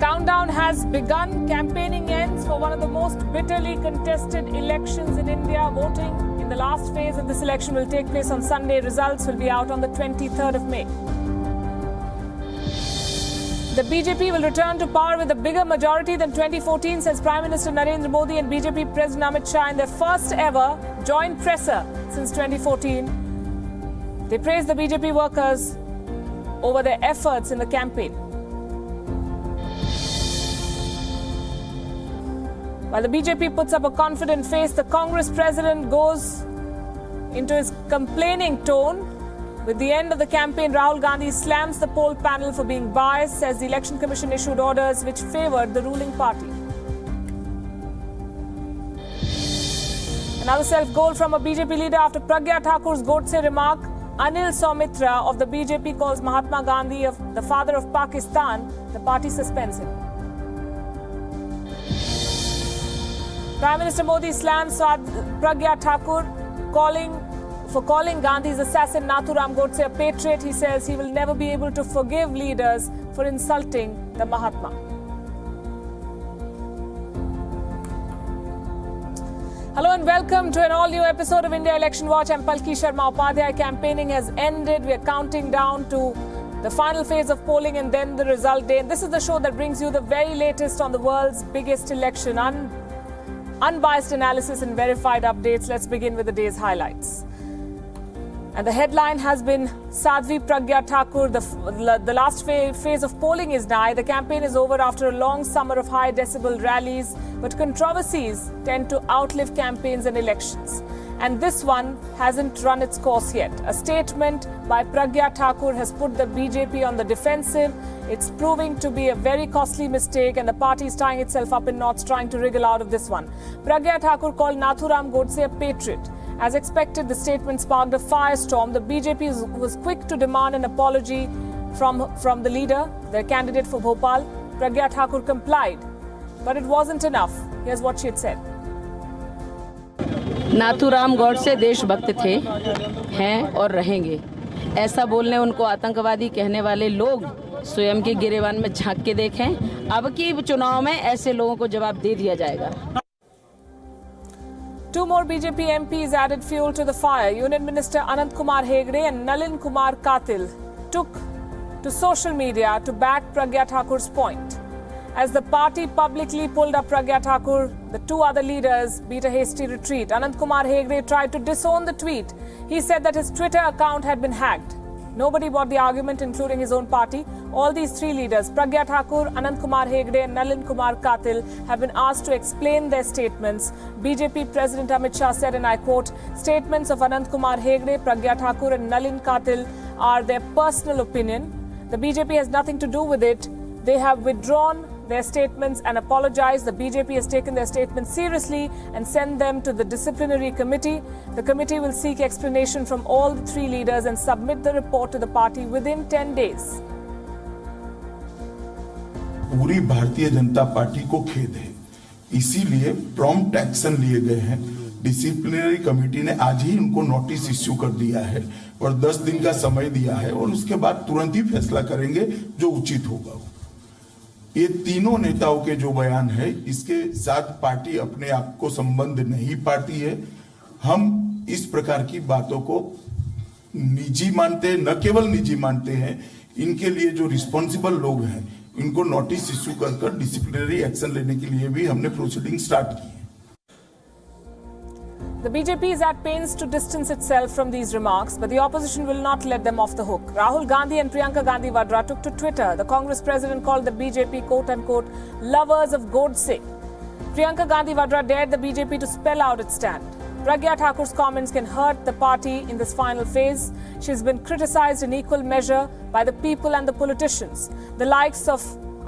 countdown has begun. Campaigning ends for one of the most bitterly contested elections in India. Voting in the last phase of this election will take place on Sunday. Results will be out on the 23rd of May. The BJP will return to power with a bigger majority than 2014, says Prime Minister Narendra Modi and BJP President Amit Shah in their first ever joint presser since 2014. They praised the BJP workers over their efforts in the campaign. While the BJP puts up a confident face, the Congress president goes into his complaining tone. With the end of the campaign, Rahul Gandhi slams the poll panel for being biased, says the Election Commission issued orders which favoured the ruling party. Another self-goal from a BJP leader after Pragya Thakur's Godse remark. Anil Soumitra of the BJP calls Mahatma Gandhi the father of Pakistan. The party suspends him. Prime Minister Modi slams Pragya Thakur for calling Gandhi's assassin Nathuram Godse a patriot. He says he will never be able to forgive leaders for insulting the Mahatma. Hello and welcome to an all-new episode of India Election Watch. I'm Palki Sharma Upadhyay. Campaigning has ended. We are counting down to the final phase of polling and then the result day. And this is the show that brings you the very latest on the world's biggest election. Unbiased analysis and verified updates. Let's begin with the day's highlights. And the headline has been Sadhvi Pragya Thakur. The last phase of polling is nigh. The campaign is over after a long summer of high decibel rallies. But controversies tend to outlive campaigns and elections. And this one hasn't run its course yet. A statement by Pragya Thakur has put the BJP on the defensive. It's proving to be a very costly mistake and the party is tying itself up in knots trying to wriggle out of this one. Pragya Thakur called Nathuram Godse a patriot. As expected, the statement sparked a firestorm. The BJP was quick to demand an apology from the leader, their candidate for Bhopal. Pragya Thakur complied. But it wasn't enough. Here's what she had said. Nathuram Godse देशभक्त थे, हैं और रहेंगे। ऐसा बोलने उनको आतंकवादी कहने वाले लोग स्वयं के गिरेबान में झांक के देखें। अब की चुनाव में ऐसे लोगों को जवाब दे दिया जाएगा। Two more BJP MPs added fuel to the fire. Union Minister Anant Kumar Hegde and Nalin Kumar Katil took to social media to back Pragya Thakur's point. As the party publicly pulled up Pragya Thakur, the two other leaders beat a hasty retreat. Anant Kumar Hegde tried to disown the tweet. He said that his Twitter account had been hacked. Nobody bought the argument, including his own party. All these three leaders, Pragya Thakur, Anant Kumar Hegde and Nalin Kumar Katil, have been asked to explain their statements. BJP President Amit Shah said, and I quote, "Statements of Anant Kumar Hegde, Pragya Thakur and Nalin Katil are their personal opinion. The BJP has nothing to do with it. They have withdrawn their statements and apologized. The BJP has taken their statements seriously and sent them to the disciplinary committee. The committee will seek explanation from all the three leaders and submit the report to the party within 10 days. पूरी Bharatiya Janata party को खेद है, इसीलिए prompt action लिए गए हैं। Disciplinary committee ने आज ही उनको नोटिस इश्यू कर दिया है और 10 दिन का समय दिया है और उसके बाद तुरंत ही फैसला करेंगे जो उचित होगा। ये तीनों नेताओं के जो बयान है, इसके साथ पार्टी अपने आप को संबंध नहीं पाती है। हम इस प्रकार की बातों को निजी मानते हैं, न केवल निजी मानते हैं, इनके लिए जो रिस्पॉन्सिबल लोग हैं इनको नोटिस इश्यू कर डिसिप्लिनरी एक्शन लेने के लिए भी हमने प्रोसीडिंग स्टार्ट की है। The BJP is at pains to distance itself from these remarks, but the opposition will not let them off the hook. Rahul Gandhi and Priyanka Gandhi Vadra took to Twitter. The Congress president called the BJP, quote-unquote, lovers of Godse. Priyanka Gandhi Vadra dared the BJP to spell out its stand. Pragya Thakur's comments can hurt the party in this final phase. She's been criticized in equal measure by the people and the politicians. The likes of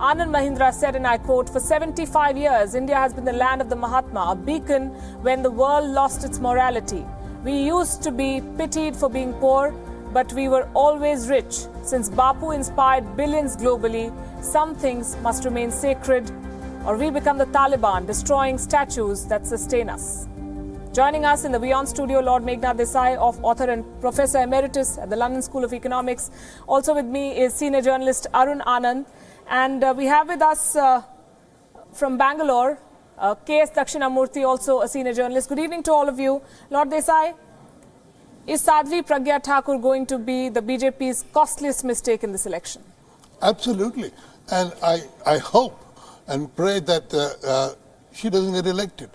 Anand Mahindra said, and I quote, "For 75 years, India has been the land of the Mahatma, a beacon when the world lost its morality. We used to be pitied for being poor, but we were always rich. Since Bapu inspired billions globally, some things must remain sacred, or we become the Taliban, destroying statues that sustain us." Joining us in the Wion studio, Lord Meghna Desai, author and Professor Emeritus at the London School of Economics. Also with me is senior journalist Arun Anand. And we have with us from Bangalore, K.S. Dakshinamurthy, also a senior journalist. Good evening to all of you. Lord Desai, is Sadhvi Pragya Thakur going to be the BJP's costliest mistake in this election? Absolutely. And I hope and pray that she doesn't get elected.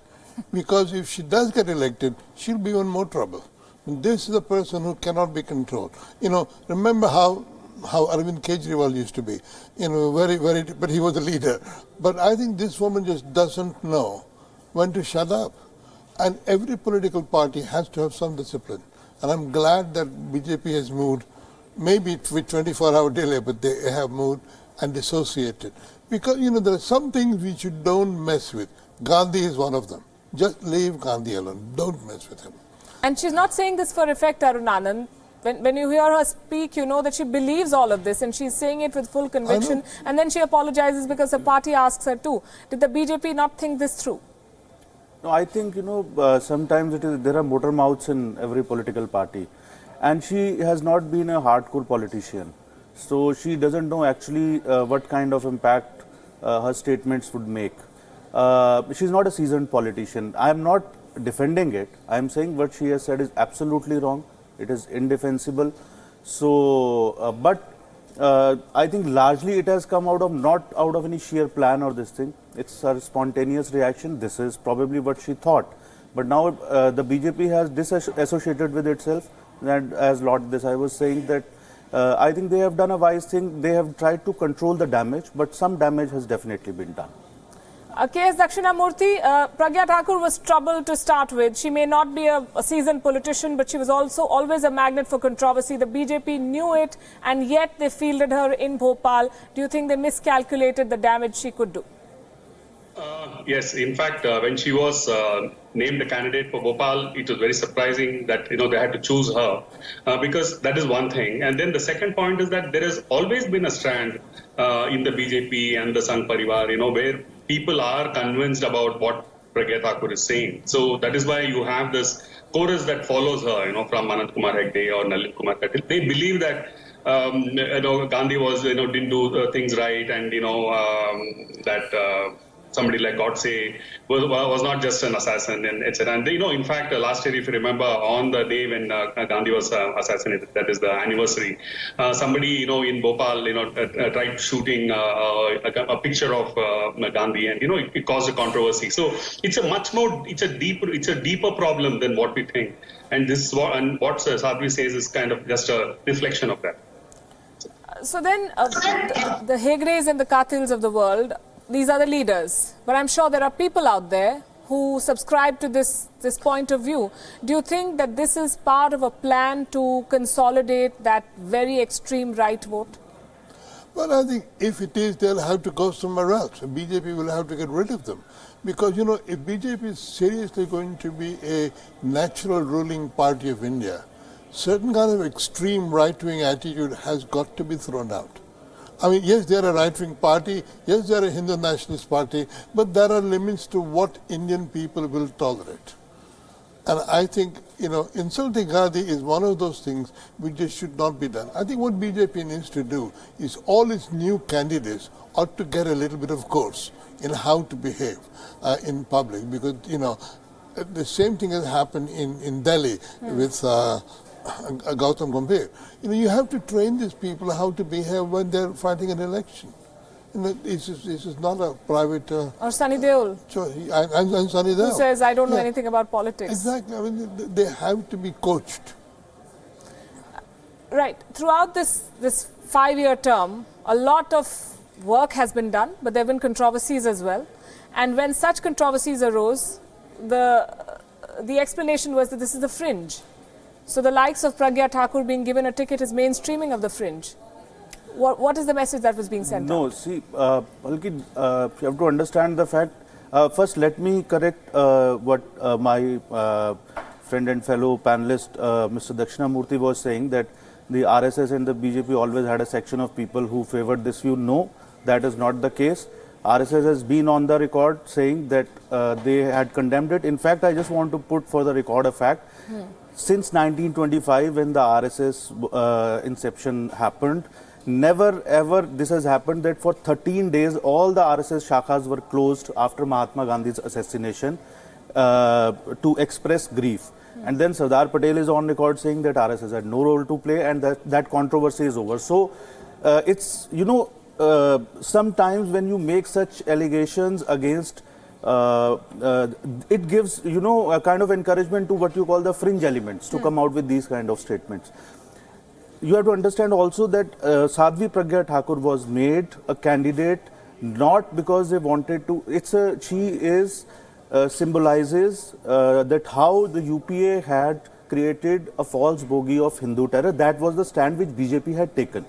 Because if she does get elected, she'll be in more trouble. This is a person who cannot be controlled. You know, remember how Arvind Kejriwal used to be. You know, but he was a leader. But I think this woman just doesn't know when to shut up. And every political party has to have some discipline. And I'm glad that BJP has moved, maybe with 24-hour delay, but they have moved and dissociated. Because, you know, there are some things which you don't mess with. Gandhi is one of them. Just leave Gandhi alone. Don't mess with him. And she's not saying this for effect, Arun Anand. When you hear her speak, you know that she believes all of this and she's saying it with full conviction. And then she apologizes because her party asks her to. Did the BJP not think this through? No, I think, you know, sometimes there are motor mouths in every political party. And she has not been a hardcore politician. So she doesn't know actually what kind of impact her statements would make. She's not a seasoned politician. I am not defending it. I am saying what she has said is absolutely wrong. It is indefensible. So, I think largely it has come out of not out of any sheer plan or this thing. It's a spontaneous reaction. This is probably what she thought. But now the BJP has disassociated with itself. And as Lord Desai was saying that I think they have done a wise thing. They have tried to control the damage, but some damage has definitely been done. K.S. Dakshinamurthy, Pragya Thakur was troubled to start with. She may not be a seasoned politician, but she was also always a magnet for controversy. The BJP knew it, and yet they fielded her in Bhopal. Do you think they miscalculated the damage she could do? Yes, in fact, when she was named a candidate for Bhopal, it was very surprising that, you know, they had to choose her because that is one thing. And then the second point is that there has always been a strand in the BJP and the Sangh Parivar, you know, where people are convinced about what Pragya Thakur is saying. So that is why you have this chorus that follows her, you know, from Anand Kumar Hegde or Nalin Kumar Patil. They believe that you know, Gandhi was, you know, didn't do things right, and you know that somebody like Godse was not just an assassin, and etc. And you know, in fact, last year, if you remember, on the day when Gandhi was assassinated, that is the anniversary, somebody, you know, in Bhopal, you know, tried shooting a picture of Gandhi, and you know, it caused a controversy. So it's a deeper problem than what we think. And this is what Sadhvi says is kind of just a reflection of that. So then, the Hegdes and the Katils of the world, these are the leaders. But I'm sure there are people out there who subscribe to this point of view. Do you think that this is part of a plan to consolidate that very extreme right vote? Well, I think if it is, they'll have to go somewhere else. BJP will have to get rid of them. Because, you know, if BJP is seriously going to be a natural ruling party of India, certain kind of extreme right-wing attitude has got to be thrown out. I mean, yes, they're a right-wing party, yes, they're a Hindu nationalist party, but there are limits to what Indian people will tolerate. And I think, you know, insulting Gandhi is one of those things which just should not be done. I think what BJP needs to do is all its new candidates ought to get a little bit of course in how to behave in public, because, you know, the same thing has happened in Delhi with Gautam Gambhir. You know, you have to train these people how to behave when they're fighting an election. You know, this is not a private... or Sunny Deol. And Sunny Deol. Who says, I don't know anything about politics. Exactly. I mean, they have to be coached. Right. Throughout this 5-year term, a lot of work has been done, but there have been controversies as well. And when such controversies arose, the explanation was that this is the fringe. So the likes of Pragya Thakur being given a ticket is mainstreaming of the fringe. What is the message that was being sent out? No, see, Palki, you have to understand the fact. First, let me correct what my friend and fellow panelist, Mr. Dakshinamurthy, was saying, that the RSS and the BJP always had a section of people who favored this view. No, that is not the case. RSS has been on the record saying that they had condemned it. In fact, I just want to put for the record a fact. Since 1925, when the RSS inception happened, Never ever this has happened that for 13 days all the RSS shakhas were closed after Mahatma Gandhi's assassination to express grief. And then Sardar Patel is on record saying that RSS had no role to play and that controversy is over. So it's, you know, sometimes when you make such allegations against, it gives, you know, a kind of encouragement to what you call the fringe elements to come out with these kind of statements. You have to understand also that Sadhvi Pragya Thakur was made a candidate not because they wanted to, she is symbolizes that how the UPA had created a false bogey of Hindu terror. That was the stand which BJP had taken.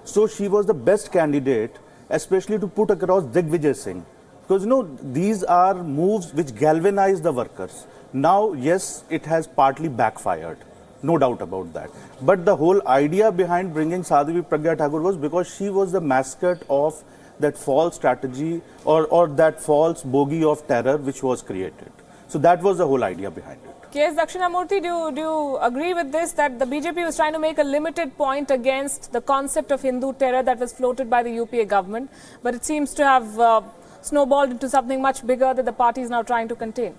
So she was the best candidate, especially to put across Digvijay Singh. Because, you know, these are moves which galvanize the workers. Now, yes, it has partly backfired. No doubt about that. But the whole idea behind bringing Sadhvi Pragya Thakur was because she was the mascot of that false strategy or that false bogey of terror which was created. So that was the whole idea behind it. K.S. Dakshinamurthy, do you agree with this, that the BJP was trying to make a limited point against the concept of Hindu terror that was floated by the UPA government, but it seems to have snowballed into something much bigger that the party is now trying to contain?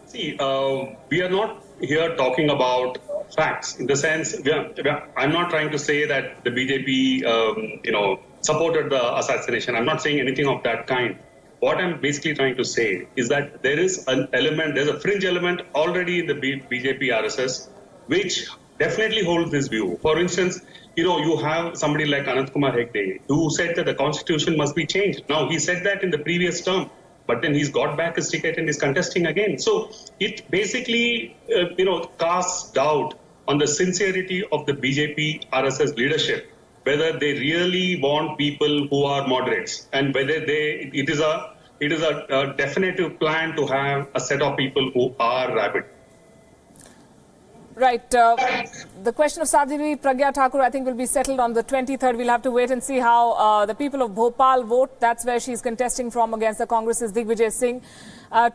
See, we are not here talking about facts. In the sense, I'm not trying to say that the BJP, supported the assassination. I'm not saying anything of that kind. What I'm basically trying to say is that there is an element, there's a fringe element already in the BJP RSS, which definitely holds this view. For instance, you have somebody like Anant Kumar Hegde, who said that the constitution must be changed. Now, he said that in the previous term, but then he's got back his ticket and is contesting again. So it basically, casts doubt on the sincerity of the BJP RSS leadership, whether they really want people who are moderates, and whether it is a definitive plan to have a set of people who are rabid. Right. The question of Sadhvi Pragya Thakur, I think, will be settled on the 23rd. We'll have to wait and see how the people of Bhopal vote. That's where she's contesting from against the Congress's Digvijay Singh.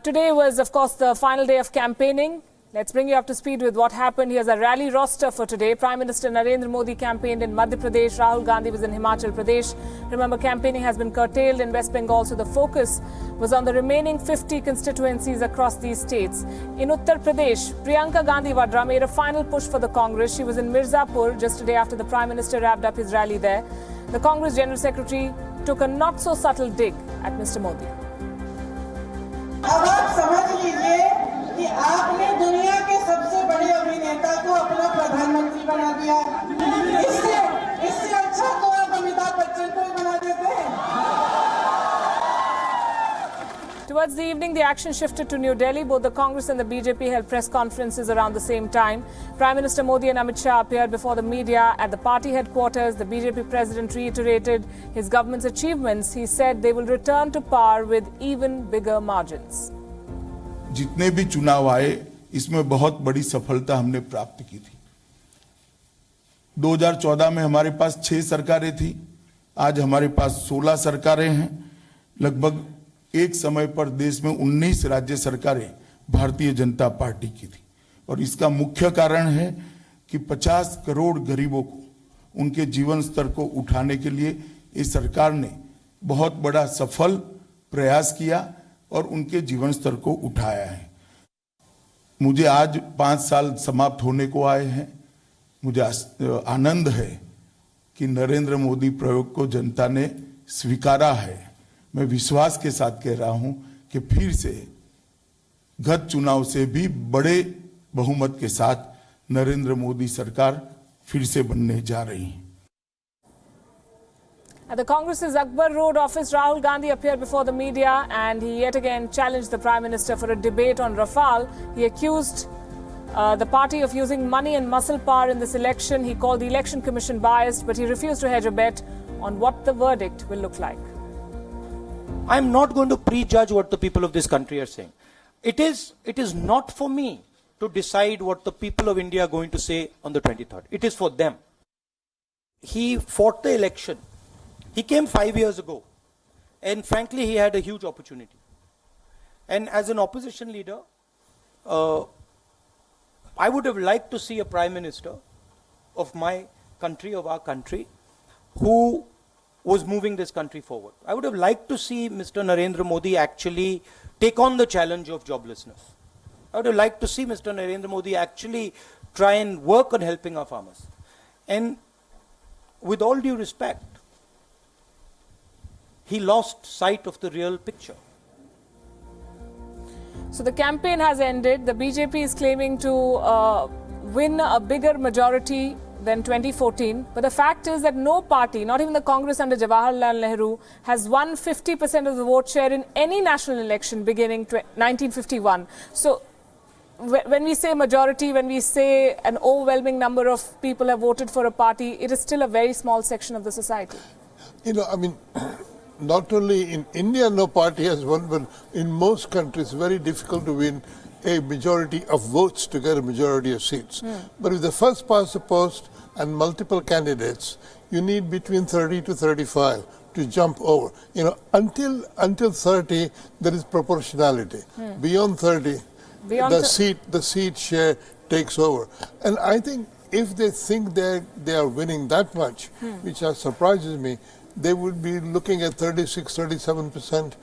Today was, of course, the final day of campaigning. Let's bring you up to speed with what happened. Here's a rally roster for today. Prime Minister Narendra Modi campaigned in Madhya Pradesh. Rahul Gandhi was in Himachal Pradesh. Remember, campaigning has been curtailed in West Bengal, so the focus was on the remaining 50 constituencies across these states. In Uttar Pradesh, Priyanka Gandhi Vadra made a final push for the Congress. She was in Mirzapur just a day after the Prime Minister wrapped up his rally there. The Congress General Secretary took a not-so-subtle dig at Mr. Modi. कि आपने दुनिया के सबसे बड़े अभिनेता को अपना प्रधानमंत्री बना दिया। इससे अच्छा तो आप अमिताभ बच्चन को ही बना देते हैं। Towards the evening, the action shifted to New Delhi. Both the Congress and the BJP held press conferences around the same time. Prime Minister Modi and Amit Shah appeared before the media at the party headquarters. The BJP president reiterated his government's achievements. He said they will return to power with even bigger margins. जितने भी चुनाव आए, इसमें बहुत बड़ी सफलता हमने प्राप्त की थी। 2014 में हमारे पास 6 सरकारें थी, आज हमारे पास 16 सरकारें हैं। लगभग एक समय पर देश में 19 राज्य सरकारें भारतीय जनता पार्टी की थी, और इसका मुख्य कारण है कि 50 करोड़ गरीबों को उनके जीवन स्तर को उठाने के लिए इस सरकार ने बहुत बड़ा सफल प्रयास किया और उनके जीवन स्तर को उठाया है। मुझे आज 5 साल समाप्त होने को आए हैं। मुझे आनंद है कि नरेंद्र मोदी प्रयोग को जनता ने स्वीकारा है। मैं विश्वास के साथ कह रहा हूं कि फिर से गत चुनाव से भी बड़े बहुमत के साथ नरेंद्र मोदी सरकार फिर से बनने जा रही है। At the Congress's Akbar Road office, Rahul Gandhi appeared before the media and he yet again challenged the Prime Minister for a debate on Rafale. He accused the party of using money and muscle power in this election. He called the Election Commission biased, but he refused to hedge a bet on what the verdict will look like. I'm not going to prejudge what the people of this country are saying. It is not for me to decide what the people of India are going to say on the 23rd. It is for them. He fought the election. He came 5 years ago, and frankly, he had a huge opportunity. And as an opposition leader, I would have liked to see a Prime Minister of my country, of our country, who was moving this country forward. I would have liked to see Mr. Narendra Modi actually take on the challenge of joblessness. I would have liked to see Mr. Narendra Modi actually try and work on helping our farmers. And with all due respect, he lost sight of the real picture. So the campaign has ended. The BJP is claiming to win a bigger majority than 2014. But the fact is that no party, not even the Congress under Jawaharlal Nehru, has won 50% of the vote share in any national election beginning 1951. So when we say majority, when we say an overwhelming number of people have voted for a party, it is still a very small section of the society. You know, I mean, not only in India no party has won, but in most countries it's very difficult to win a majority of votes to get a majority of seats. But with the first past the post and multiple candidates, you need between 30 to 35 to jump over. You know, until 30 there is proportionality. Beyond 30, the seat share takes over. And I think if they think they are winning that much, which surprises me, they would be looking at 36, 37%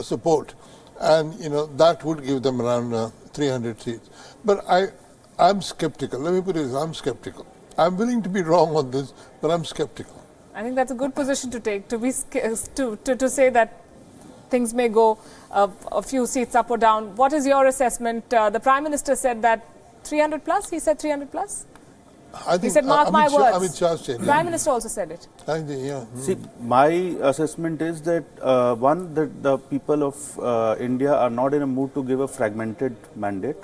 support. And, you know, that would give them around 300 seats. But I'm skeptical. Let me put it this, I'm skeptical. I'm willing to be wrong on this, but I'm skeptical. I think that's a good position to take, to say that things may go a few seats up or down. What is your assessment? The Prime Minister said that 300 plus? He said 300 plus? He said, mark my words. Prime Minister also said it. See, my assessment is that, one, that the people of India are not in a mood to give a fragmented mandate.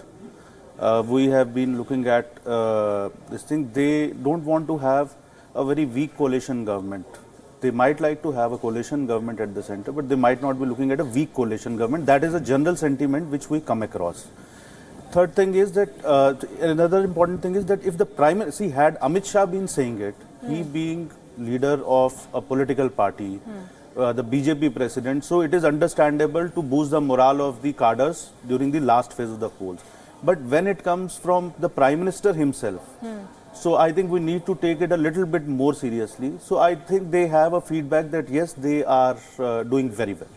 We have been looking at this thing. They don't want to have a very weak coalition government. They might like to have a coalition government at the center, but they might not be looking at a weak coalition government. That is a general sentiment which we come across. Third thing is that, another important thing is that if the Prime Minister, had Amit Shah been saying it, he being leader of a political party, the BJP president, so it is understandable to boost the morale of the cadres during the last phase of the polls. But when it comes from the Prime Minister himself, so I think we need to take it a little bit more seriously. So I think they have a feedback that yes, they are doing very well.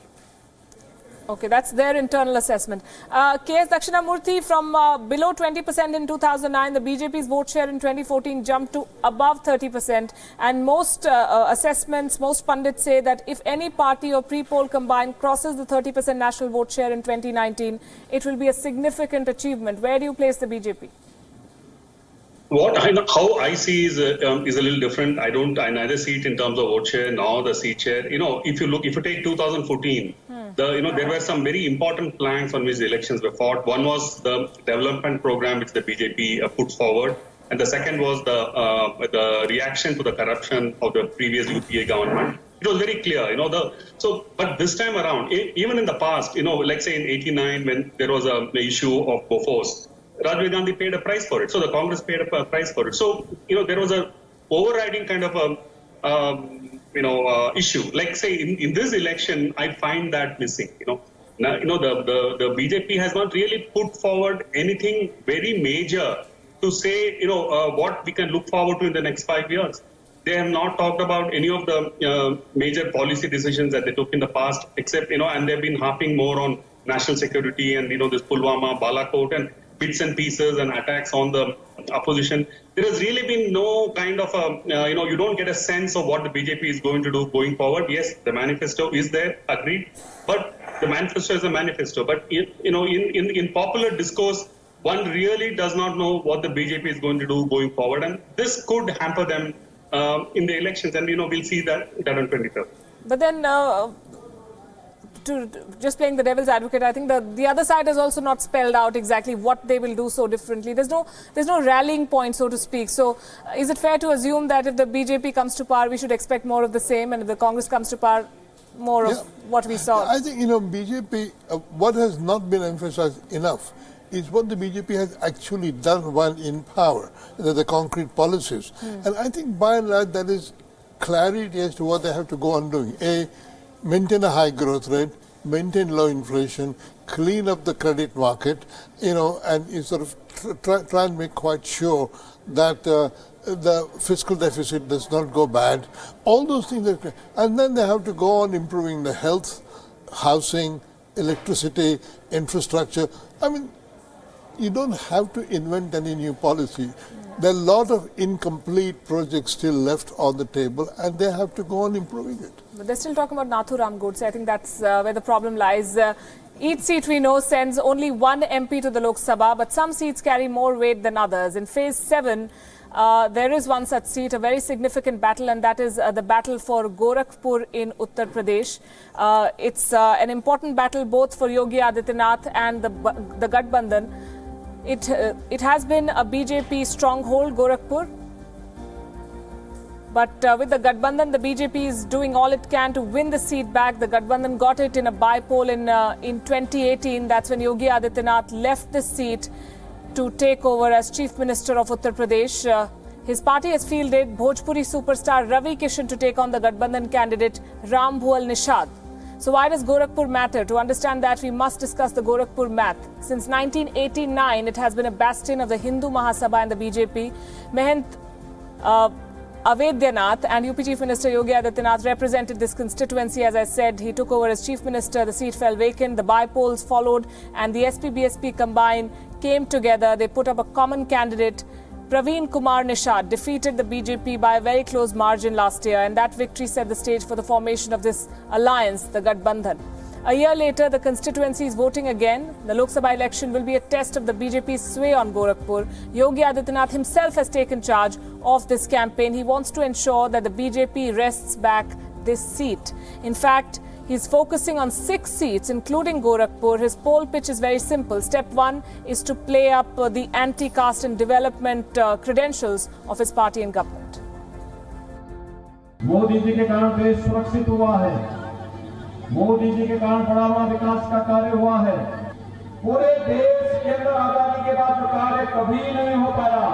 Okay, that's their internal assessment. K.S. Dakshinamurthy, from below 20% in 2009, the BJP's vote share in 2014 jumped to above 30%. And most assessments, most pundits say that if any party or pre-poll combined crosses the 30% national vote share in 2019, it will be a significant achievement. Where do you place the BJP? How I see is a little different. I neither see it in terms of vote share nor the seat share. You know, if you take 2014, there were some very important planks on which the elections were fought. One was the development program which the BJP put forward, and the second was the reaction to the corruption of the previous UPA government. It was very clear, but this time around, even in the past, like say in '89 when there was the issue of Bofors, Rajiv Gandhi paid a price for it. So the Congress paid a price for it. So, there was a overriding kind of issue. Like say in this election, I find that missing. The BJP has not really put forward anything very major to say, what we can look forward to in the next 5 years. They have not talked about any of the major policy decisions that they took in the past, except, and they've been harping more on national security and, this Pulwama, Balakot and bits and pieces and attacks on the opposition. There has really been no kind of you don't get a sense of what the BJP is going to do going forward. Yes, the manifesto is there, agreed, but the manifesto is a manifesto. But in popular discourse, one really does not know what the BJP is going to do going forward, and this could hamper them in the elections, and we'll see that on 23rd. But then, just playing the devil's advocate, I think the other side has also not spelled out exactly what they will do so differently. There's no rallying point, so to speak. So, is it fair to assume that if the BJP comes to power, we should expect more of the same, and if the Congress comes to power, more of what we saw? I think BJP. What has not been emphasized enough is what the BJP has actually done while in power, the concrete policies. And I think by and large that is clarity as to what they have to go on doing. Maintain a high growth rate, maintain low inflation, clean up the credit market, and you sort of try and make quite sure that the fiscal deficit does not go bad. All those things, and then they have to go on improving the health, housing, electricity, infrastructure. I mean, you don't have to invent any new policy. There are a lot of incomplete projects still left on the table, and they have to go on improving it. But they're still talking about Nathuram Godse. I think that's where the problem lies. Each seat we know sends only one MP to the Lok Sabha, but some seats carry more weight than others. In phase 7, there is one such seat, a very significant battle, and that is the battle for Gorakhpur in Uttar Pradesh. It's an important battle both for Yogi Adityanath and the Gathbandhan. It has been a BJP stronghold, Gorakhpur. But with the Gathbandhan, the BJP is doing all it can to win the seat back. The Gathbandhan got it in a by-poll in 2018. That's when Yogi Adityanath left the seat to take over as Chief Minister of Uttar Pradesh. His party has fielded Bhojpuri superstar Ravi Kishan to take on the Gathbandhan candidate Ram Bhual Nishad. So why does Gorakhpur matter? To understand that, we must discuss the Gorakhpur math. Since 1989, it has been a bastion of the Hindu Mahasabha and the BJP. Mahant Avaidhyanath and UP Chief Minister Yogi Adityanath represented this constituency. As I said, he took over as Chief Minister. The seat fell vacant. The by-polls followed, and the SP-BSP combined came together. They put up a common candidate. Praveen Kumar Nishad defeated the BJP by a very close margin last year, and that victory set the stage for the formation of this alliance, the Gathbandhan. A year later, the constituency is voting again. The Lok Sabha election will be a test of the BJP's sway on Gorakhpur. Yogi Adityanath himself has taken charge of this campaign. He wants to ensure that the BJP wrests back this seat. In fact, he's focusing on 6 seats, including Gorakhpur. His poll pitch is very simple. Step 1 is to play up the anti-caste and development credentials of his party and government. Modi ji के कारण देश सुरक्षित हुआ है। मोदी जी के कारण बड़ा बड़ा विकास का कार्य हुआ है। पूरे देश के अंदर आजादी के बाद जो कार्य कभी नहीं हो पाया,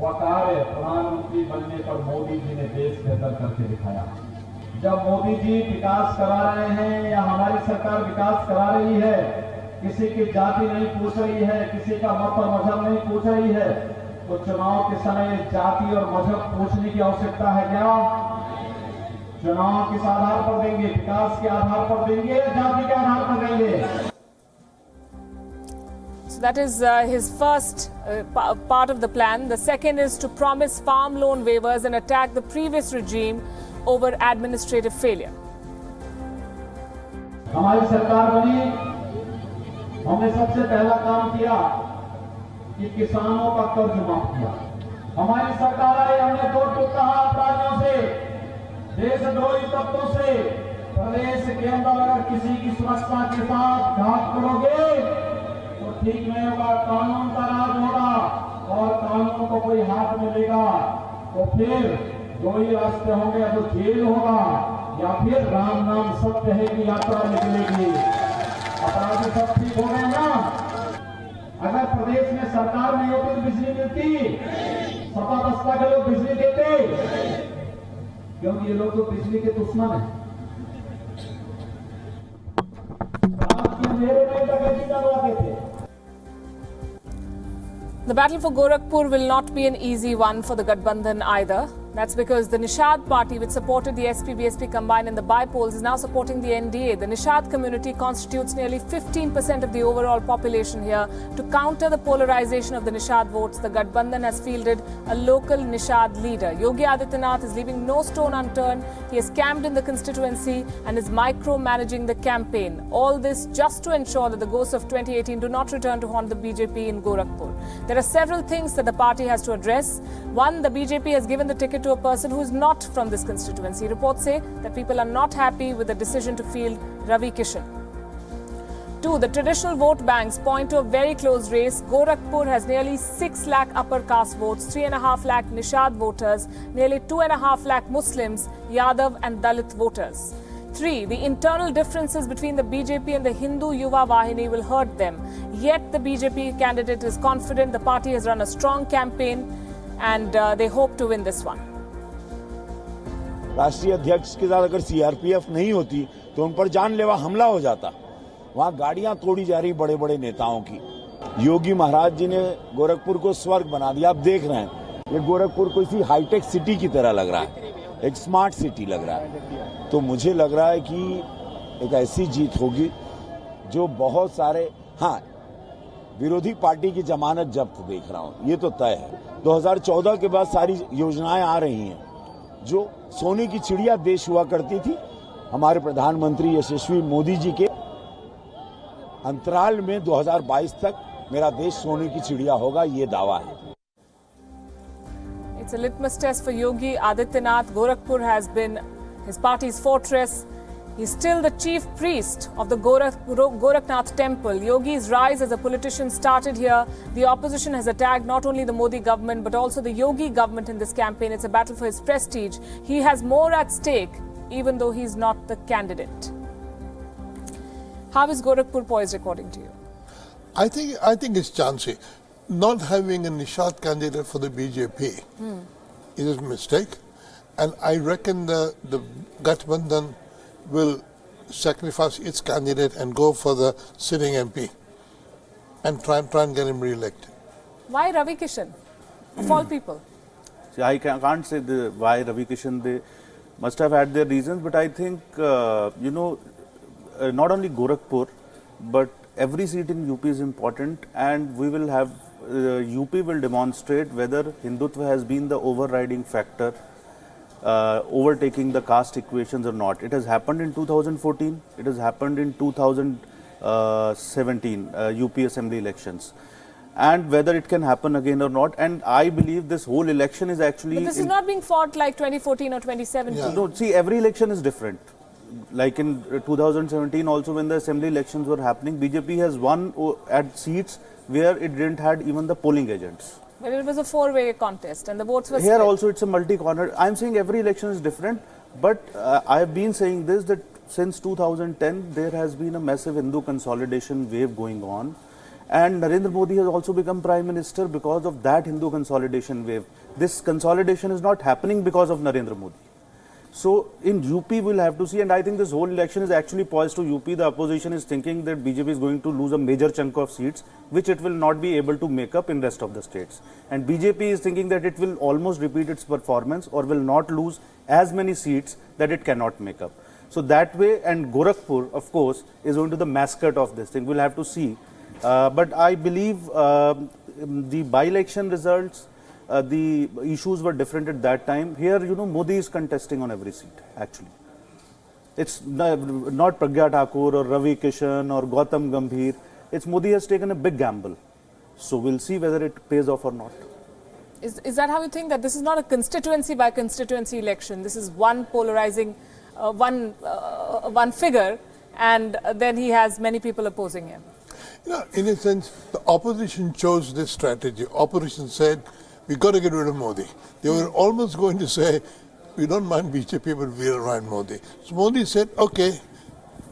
वह कार्य प्रधानमंत्री बनने पर मोदी जी ने देश के अंदर करके दिखाया। जब मोदी जी विकास करा रहे हैं या हमारी सरकार विकास करा रही है, किसी की जाति नहीं पूछ रही है, किसी का मत और मजहब नहीं पूछ रही है, तो चुनाव के समय जाति और मजहब पूछने की आवश्यकता है क्या? चुनाव किस आधार पर देंगे? विकास के आधार पर देंगे या जाति के आधार पर देंगे? So that is his first part of the plan. The second is to promise farm loan waivers and attack the previous regime over administrative failure. हमारी सरकार बनी, हमने सबसे पहला काम किया कि किसानों का कर्ज माफ किया। हमारी सरकार आई, हमने दो टुकड़ा अपराधियों से, देशद्रोही तत्वों से, प्रदेश के अंदर अगर किसी की सुरक्षा के साथ घात करोगे तो ठीक नहीं होगा। कानून का राज होगा और कानून को कोई हाथ में लेगा तो फिर दो ही रास्ते होंगे, तो जेल होगा या फिर राम नाम सत्य है की यात्रा निकलेगी। अपराधी सब ठीक हो गए ना? अगर प्रदेश में सरकार नहीं होती तो बिजली मिलती, सपा बसपा के लोग बिजली देते, क्योंकि ये लोग तो बिजली के दुश्मन हैं। रात के अंधेरे में डकैती करवाते थे। The battle for Gorakhpur will not be an easy one for the Gathbandhan either. That's because the Nishad party, which supported the SP-BSP combined in the by-polls, is now supporting the NDA. The Nishad community constitutes nearly 15% of the overall population here. To counter the polarization of the Nishad votes, the Gathbandhan has fielded a local Nishad leader. Yogi Adityanath is leaving no stone unturned. He has camped in the constituency and is micromanaging the campaign. All this just to ensure that the ghosts of 2018 do not return to haunt the BJP in Gorakhpur. There are several things that the party has to address. One, the BJP has given the ticket to a person who is not from this constituency. Reports say that people are not happy with the decision to field Ravi Kishan. 2, the traditional vote banks point to a very close race. Gorakhpur has nearly 6 lakh upper caste votes, 3.5 lakh Nishad voters, nearly 2.5 lakh Muslims, Yadav and Dalit voters. 3, the internal differences between the BJP and the Hindu Yuva Vahini will hurt them. Yet the BJP candidate is confident. The party has run a strong campaign and they hope to win this one. राष्ट्रीय अध्यक्ष के साथ अगर CRPF नहीं होती तो उन पर जानलेवा हमला हो जाता। वहां गाड़ियां तोड़ी जा रही बड़े बड़े नेताओं की, योगी महाराज जी ने गोरखपुर को स्वर्ग बना दिया। आप देख रहे हैं ये गोरखपुर कोई सी हाईटेक सिटी की तरह लग रहा है, एक स्मार्ट सिटी लग रहा है। तो मुझे लग रहा है कि एक ऐसी जीत होगी जो बहुत सारे, हाँ, विरोधी पार्टी की जमानत जब्त देख रहा हूं, ये तो तय है। 2014 के बाद सारी योजनाएं आ रही हैं जो सोने की चिड़िया देश हुआ करती थी। हमारे प्रधानमंत्री यशस्वी मोदी जी के अंतराल में 2022 तक मेरा देश सोने की चिड़िया होगा, ये दावा है। It's a litmus test for Yogi Adityanath. Gorakhpur has been his party's fortress. He's still the chief priest of the Gorakhnath temple. Yogi's rise as a politician started here. The opposition has attacked not only the Modi government but also the Yogi government in this campaign. It's a battle for his prestige. He has more at stake even though he's not the candidate. How is Gorakhpur poised according to you? I think it's chancy. Not having a Nishad candidate for the BJP is a mistake. And I reckon the Gathbandhan will sacrifice its candidate and go for the sitting MP and try and get him re-elected. Why Ravi Kishan, of all people? See, I can't say why Ravi Kishan. They must have had their reasons, but I think, not only Gorakhpur, but every seat in UP is important, and we will have, UP will demonstrate whether Hindutva has been the overriding factor, overtaking the caste equations or not. It has happened in 2014, it has happened in 2017 UP Assembly elections, and whether it can happen again or not. And I believe this whole election is actually... But this is not being fought like 2014 or 2017. Yeah. No, see, every election is different. Like in 2017 also, when the assembly elections were happening, BJP has won at seats where it didn't had even the polling agents. But it was a four-way contest and the votes were Here split. also it's a multi-corner. I'm saying every election is different, but I have been saying this, that since 2010 there has been a massive Hindu consolidation wave going on, and Narendra Modi has also become Prime Minister because of that Hindu consolidation wave. This consolidation is not happening because of Narendra Modi. So in UP we'll have to see, and I think this whole election is actually poised to UP. The opposition is thinking that BJP is going to lose a major chunk of seats, which it will not be able to make up in rest of the states. And BJP is thinking that it will almost repeat its performance or will not lose as many seats that it cannot make up. So that way, and Gorakhpur, of course, is going to the mascot of this thing. We'll have to see. But I believe the by-election results, the issues were different at that time. Here, Modi is contesting on every seat, actually. It's not Pragya Thakur or Ravi Kishan or Gautam Gambhir. It's Modi has taken a big gamble. So we'll see whether it pays off or not. Is that how you think, that this is not a constituency by constituency election? This is one polarizing, one figure, and then he has many people opposing him. In a sense, the opposition chose this strategy. Opposition said, we got to get rid of Modi. They were almost going to say, we don't mind BJP, but we'll mind Modi. So Modi said, okay,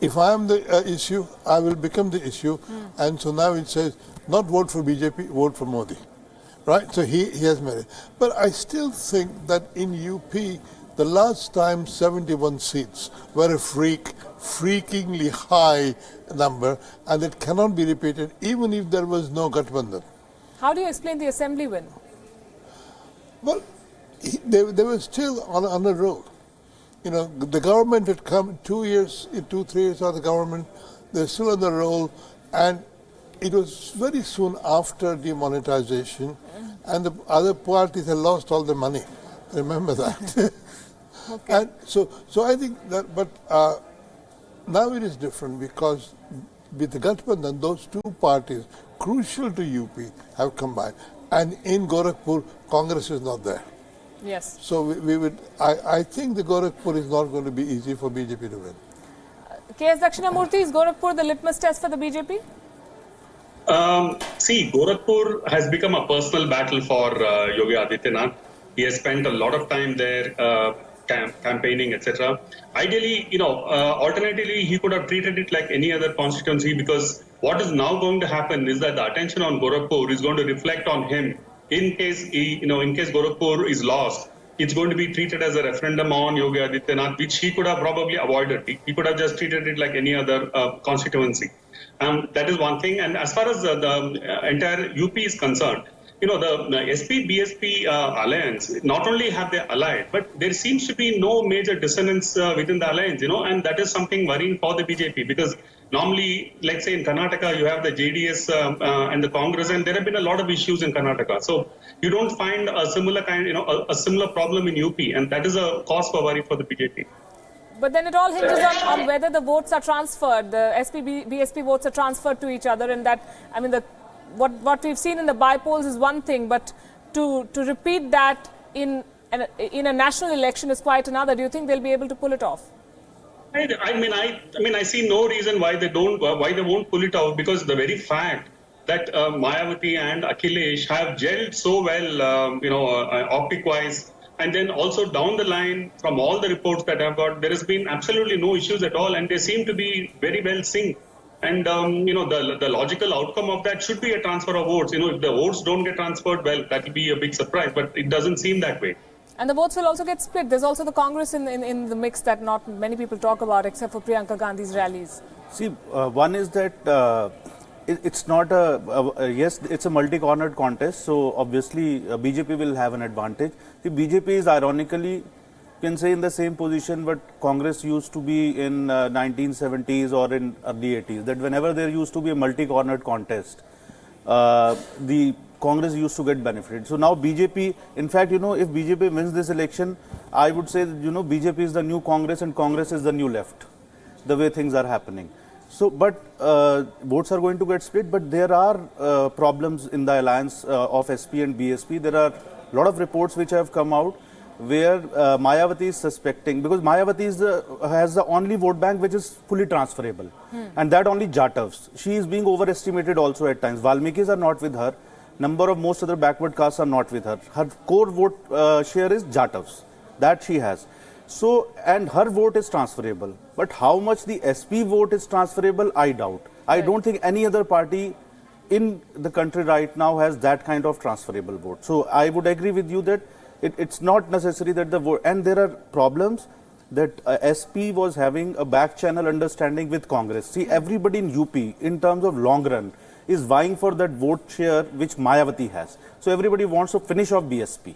if I am the issue, I will become the issue. And so now it says, not vote for BJP, vote for Modi. Right? So he has made it. But I still think that in UP, the last time 71 seats were a freakingly high number, and it cannot be repeated even if there was no Gathbandhan. How do you explain the assembly win? Well, they were still on a roll. The government had come 3 years of the government, they're still on the roll, and it was very soon after demonetization, and the other parties had lost all the money. Remember that. Okay. And so I think that, but now it is different because with the Gathbandhan, those two parties, crucial to UP, have combined. And in Gorakhpur, Congress is not there. Yes. So I think the Gorakhpur is not going to be easy for BJP to win. K.S. Dakshinamurthy, is Gorakhpur the litmus test for the BJP? See, Gorakhpur has become a personal battle for Yogi Adityanath. He has spent a lot of time there campaigning, etc. Ideally, alternatively, he could have treated it like any other constituency, because what is now going to happen is that the attention on Gorakhpur is going to reflect on him. In case Gorakhpur is lost, it's going to be treated as a referendum on Yogi Adityanath, which he could have probably avoided. He could have just treated it like any other constituency. That is one thing. And as far as the entire UP is concerned, the SP-BSP alliance, not only have they allied, but there seems to be no major dissonance within the alliance, and that is something worrying for the BJP, because normally, let's say in Karnataka, you have the JDS and the Congress, and there have been a lot of issues in Karnataka. So you don't find a similar kind, a similar problem in UP, and that is a cause for worry for the BJP. But then it all hinges on whether the votes are transferred, the SP-BSP votes are transferred to each other, and that, I mean, what we've seen in the by-polls is one thing, but to repeat that in a national election is quite another. Do you think they'll be able to pull it off? I see no reason why they won't pull it off, because the very fact that Mayawati and Akhilesh have gelled so well, optic-wise, and then also down the line, from all the reports that I've got, there has been absolutely no issues at all, and they seem to be very well synced. And, the logical outcome of that should be a transfer of votes. If the votes don't get transferred, well, that will be a big surprise, but it doesn't seem that way. And the votes will also get split. There's also the Congress in the mix that not many people talk about, except for Priyanka Gandhi's rallies. See, one is that it's not yes, it's a multi-cornered contest, so obviously BJP will have an advantage. The BJP is ironically, you can say, in the same position but Congress used to be in 1970s or in early 80s, that whenever there used to be a multi-cornered contest, the Congress used to get benefited. So now BJP, in fact, if BJP wins this election, I would say that, BJP is the new Congress and Congress is the new left, the way things are happening. So, but votes are going to get split, but there are problems in the alliance of SP and BSP. There are a lot of reports which have come out where Mayawati is suspecting, because Mayawati has the only vote bank which is fully transferable, and that only Jatavs. She is being overestimated also at times. Valmikis are not with her. Number of most other backward castes are not with her. Her core vote share is Jatavs. That she has. So, and her vote is transferable. But how much the SP vote is transferable, I doubt. I don't think any other party in the country right now has that kind of transferable vote. So, I would agree with you that it's not necessary that the vote, and there are problems that SP was having a back channel understanding with Congress. See, everybody in UP, in terms of long run, is vying for that vote share which Mayawati has. So everybody wants to finish off BSP,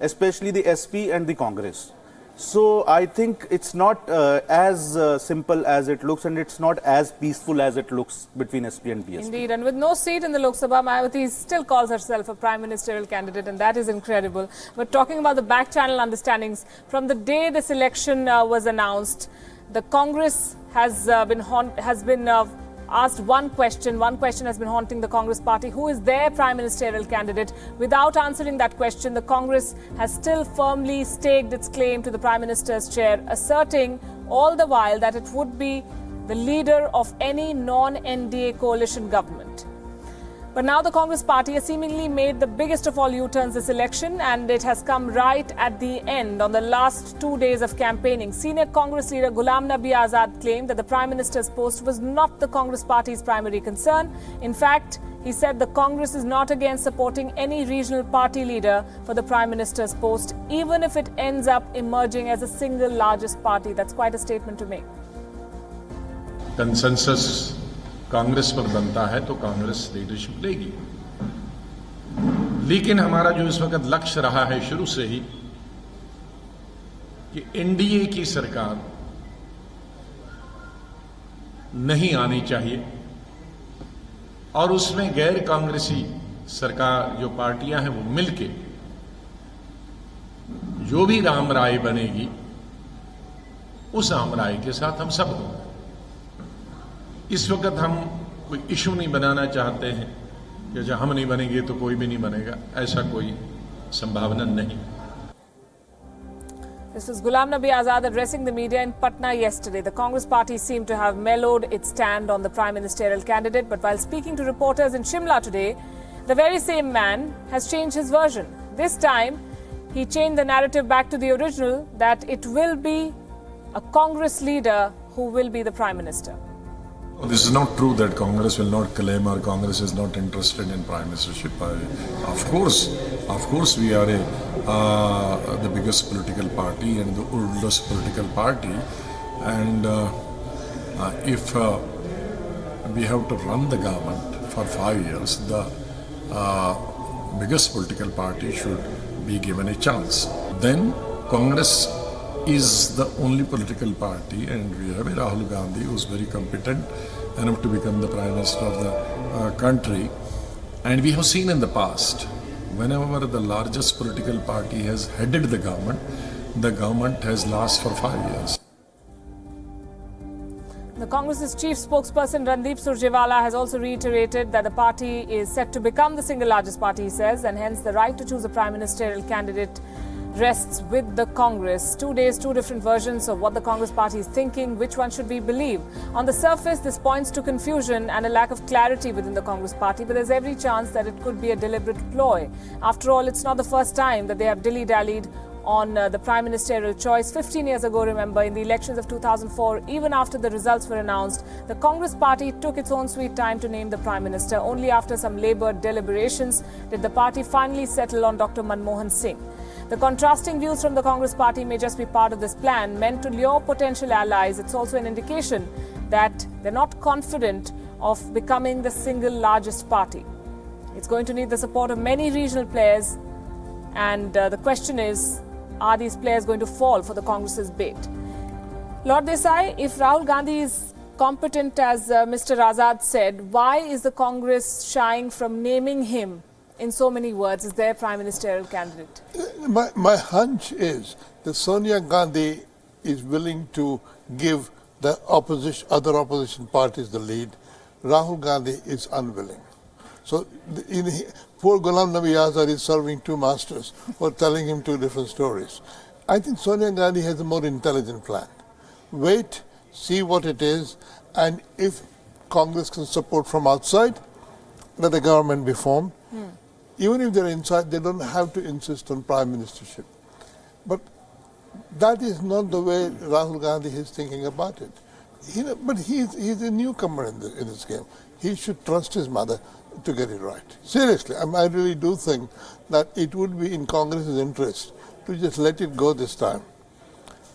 especially the SP and the Congress. So I think it's not as simple as it looks, and it's not as peaceful as it looks between SP and BSP. Indeed, and with no seat in the Lok Sabha, Mayawati still calls herself a prime ministerial candidate, and that is incredible. But talking about the back channel understandings, from the day this election was announced, the Congress has been asked one question. One question has been haunting the Congress party: who is their prime ministerial candidate? Without answering that question, the Congress has still firmly staked its claim to the prime minister's chair, asserting all the while that it would be the leader of any non-NDA coalition government. But now the Congress party has seemingly made the biggest of all U-turns this election, and it has come right at the end, on the last 2 days of campaigning. Senior Congress leader Ghulam Nabi Azad claimed that the Prime Minister's post was not the Congress party's primary concern. In fact, he said the Congress is not against supporting any regional party leader for the Prime Minister's post, even if it ends up emerging as a single largest party. That's quite a statement to make. Consensus Congress पर बनता है तो Congress leadership लेगी, लेकिन हमारा जो इस वक्त लक्ष्य रहा है शुरू से ही कि एनडीए की सरकार नहीं आनी चाहिए और उसमें गैर कांग्रेसी सरकार जो पार्टियां हैं वो मिलके जो भी राम राय बनेगी उस राम राय के साथ हम सब होंगे। इस वक्त हम कोई इशू नहीं बनाना चाहते हैं कि जब हम नहीं बनेंगे तो कोई भी नहीं बनेगा, ऐसा कोई संभावना नहीं। This was Ghulam Nabi Azad addressing the media in Patna yesterday. The Congress party seemed to have mellowed its stand on the prime ministerial candidate, but while speaking to reporters in Shimla today, the very same man has changed his version. This time, he changed the narrative back to the original, that it will be a Congress leader who will be the prime minister. This is not true that Congress will not claim or Congress is not interested in prime ministership. Of course, we are the biggest political party and the oldest political party, and if we have to run the government for 5 years, the biggest political party should be given a chance. Then Congress is the only political party, and we have a Rahul Gandhi who is very competent enough to become the Prime Minister of the country. And we have seen in the past, whenever the largest political party has headed the government has lasted for 5 years. The Congress's chief spokesperson Randeep Surjewala has also reiterated that the party is set to become the single largest party, he says, and hence the right to choose a prime ministerial candidate rests with the Congress. 2 days, two different versions of what the Congress party is thinking. Which one should we believe? On the surface, this points to confusion and a lack of clarity within the Congress party, but there's every chance that it could be a deliberate ploy. After all, it's not the first time that they have dilly-dallied on the prime ministerial choice. 15 years ago, remember, in the elections of 2004, even after the results were announced, the Congress party took its own sweet time to name the prime minister. Only after some laboured deliberations did the party finally settle on Dr. Manmohan Singh. The contrasting views from the Congress party may just be part of this plan, meant to lure potential allies. It's also an indication that they're not confident of becoming the single largest party. It's going to need the support of many regional players, and the question is, are these players going to fall for the Congress's bait? Lord Desai, if Rahul Gandhi is competent, as Mr. Azad said, why is the Congress shying from naming him in so many words as their prime ministerial candidate? My hunch is that Sonia Gandhi is willing to give the other opposition parties the lead. Rahul Gandhi is unwilling. So poor Ghulam Nabi Azad is serving two masters for telling him two different stories. I think Sonia Gandhi has a more intelligent plan. Wait, see what it is, and if Congress can support from outside, let the government be formed. Even if they're inside, they don't have to insist on prime ministership. But that is not the way Rahul Gandhi is thinking about it. But he's a newcomer in this game. He should trust his mother to get it right. Seriously, I really do think that it would be in Congress's interest to just let it go this time.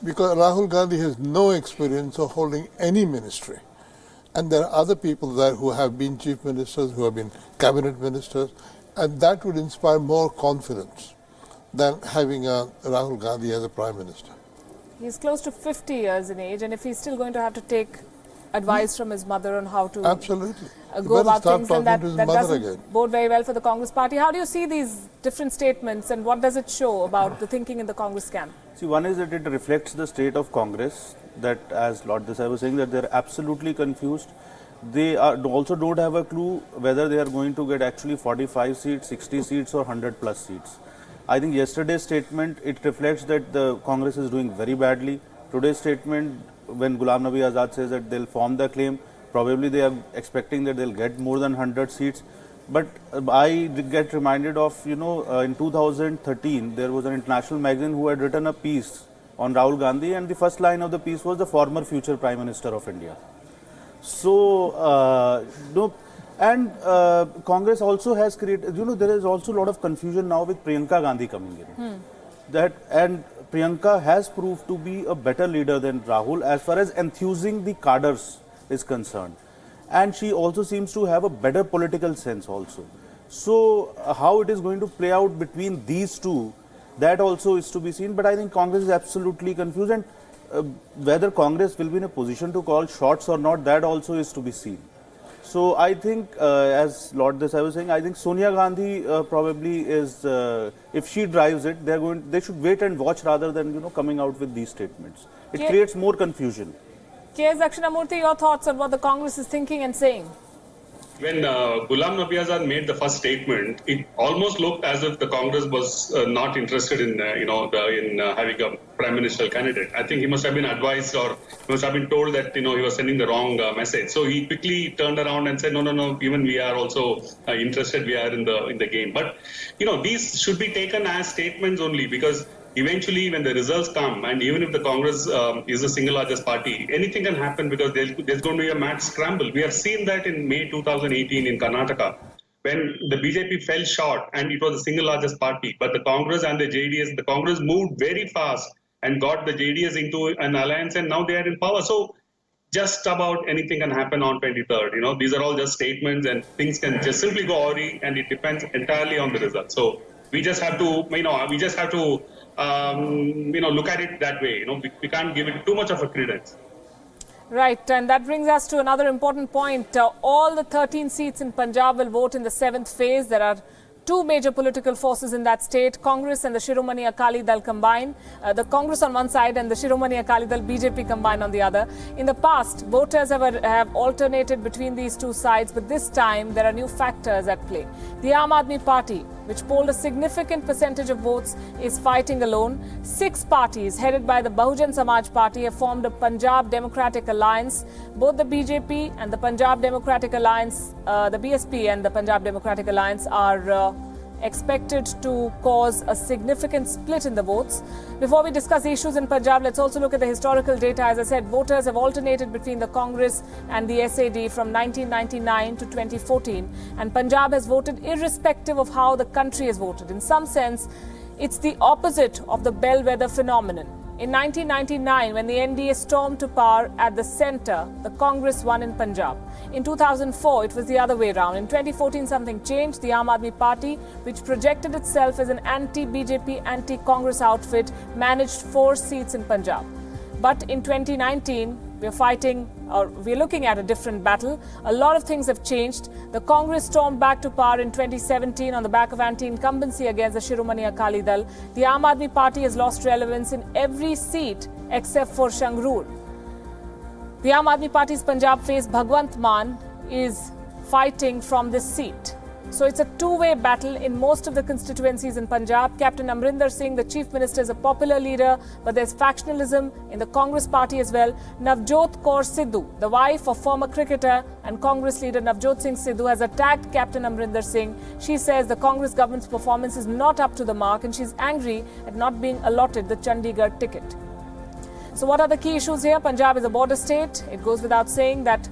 Because Rahul Gandhi has no experience of holding any ministry. And there are other people there who have been chief ministers, who have been cabinet ministers, and that would inspire more confidence than having Rahul Gandhi as a prime minister. He's close to 50 years in age, and if he's still going to have to take advice from his mother on how to go about things, then that doesn't bode very well for the Congress party. How do you see these different statements, and what does it show about the thinking in the Congress camp? See, one is that it reflects the state of Congress, that as Lord Desai was saying, that they're absolutely confused. They also don't have a clue whether they are going to get actually 45 seats, 60 seats or 100 plus seats. I think yesterday's statement, it reflects that the Congress is doing very badly. Today's statement, when Ghulam Nabi Azad says that they'll form the claim, probably they are expecting that they'll get more than 100 seats. But I get reminded of, in 2013, there was an international magazine who had written a piece on Rahul Gandhi, and the first line of the piece was the former future Prime Minister of India. So, Congress also has created, there is also a lot of confusion now with Priyanka Gandhi coming in. And Priyanka has proved to be a better leader than Rahul as far as enthusing the cadres is concerned. And she also seems to have a better political sense also. So, how it is going to play out between these two, that also is to be seen. But I think Congress is absolutely confused, and whether Congress will be in a position to call shots or not, that also is to be seen. So I think, as Lord Desai was saying, I think Sonia Gandhi probably is, if she drives it, they should wait and watch rather than coming out with these statements. It creates more confusion. K.S. Dakshinamurthy, your thoughts on what the Congress is thinking and saying? When Ghulam Nabi Azad made the first statement, it almost looked as if the Congress was not interested in, having a prime ministerial candidate. I think he must have been advised, or he must have been told that, he was sending the wrong message. So he quickly turned around and said, no, even we are also interested. We are in the game. But, these should be taken as statements only, because eventually when the results come, and even if the Congress is the single largest party, anything can happen because there's going to be a mad scramble. We have seen that in May 2018 in Karnataka, when the BJP fell short and it was the single largest party, but the Congress and the JDS, the Congress moved very fast and got the JDS into an alliance, and now they are in power. So just about anything can happen on 23rd. You know, these are all just statements, and things can just simply go awry, and it depends entirely on the results. So we just have to, look at it that way. You know, we can't give it too much of a credence. Right, and that brings us to another important point. All the 13 seats in Punjab will vote in the 7th phase. There are two major political forces in that state, Congress and the Shiromani Akali Dal combined. The Congress on one side and the Shiromani Akali Dal BJP combined on the other. In the past, voters have alternated between these two sides, but this time there are new factors at play. The Aam Aadmi Party, which polled a significant percentage of votes, is fighting alone. 6 parties headed by the Bahujan Samaj Party have formed a Punjab Democratic Alliance. Both the BJP and the Punjab Democratic Alliance, the BSP and the Punjab Democratic Alliance are expected to cause a significant split in the votes. Before we discuss issues in Punjab, let's also look at the historical data. As I said, voters have alternated between the Congress and the SAD from 1999 to 2014. And Punjab has voted irrespective of how the country has voted. In some sense, it's the opposite of the bellwether phenomenon. In 1999, when the NDA stormed to power at the centre, the Congress won in Punjab. In 2004, it was the other way around. In 2014, something changed. The Aam Aadmi Party, which projected itself as an anti-BJP, anti-Congress outfit, managed 4 seats in Punjab. But in 2019, we're looking at a different battle. A lot of things have changed. The Congress stormed back to power in 2017 on the back of anti-incumbency against the Shiromani Akali Dal. The Aam Aadmi Party has lost relevance in every seat except for Shangrur. The Aam Aadmi Party's Punjab face Bhagwant Mann is fighting from this seat. So it's a two-way battle in most of the constituencies in Punjab. Captain Amrinder Singh, the Chief Minister, is a popular leader, but there's factionalism in the Congress party as well. Navjot Kaur Sidhu, the wife of former cricketer and Congress leader Navjot Singh Sidhu, has attacked Captain Amrinder Singh. She says the Congress government's performance is not up to the mark, and she's angry at not being allotted the Chandigarh ticket. So what are the key issues here? Punjab is a border state. It goes without saying that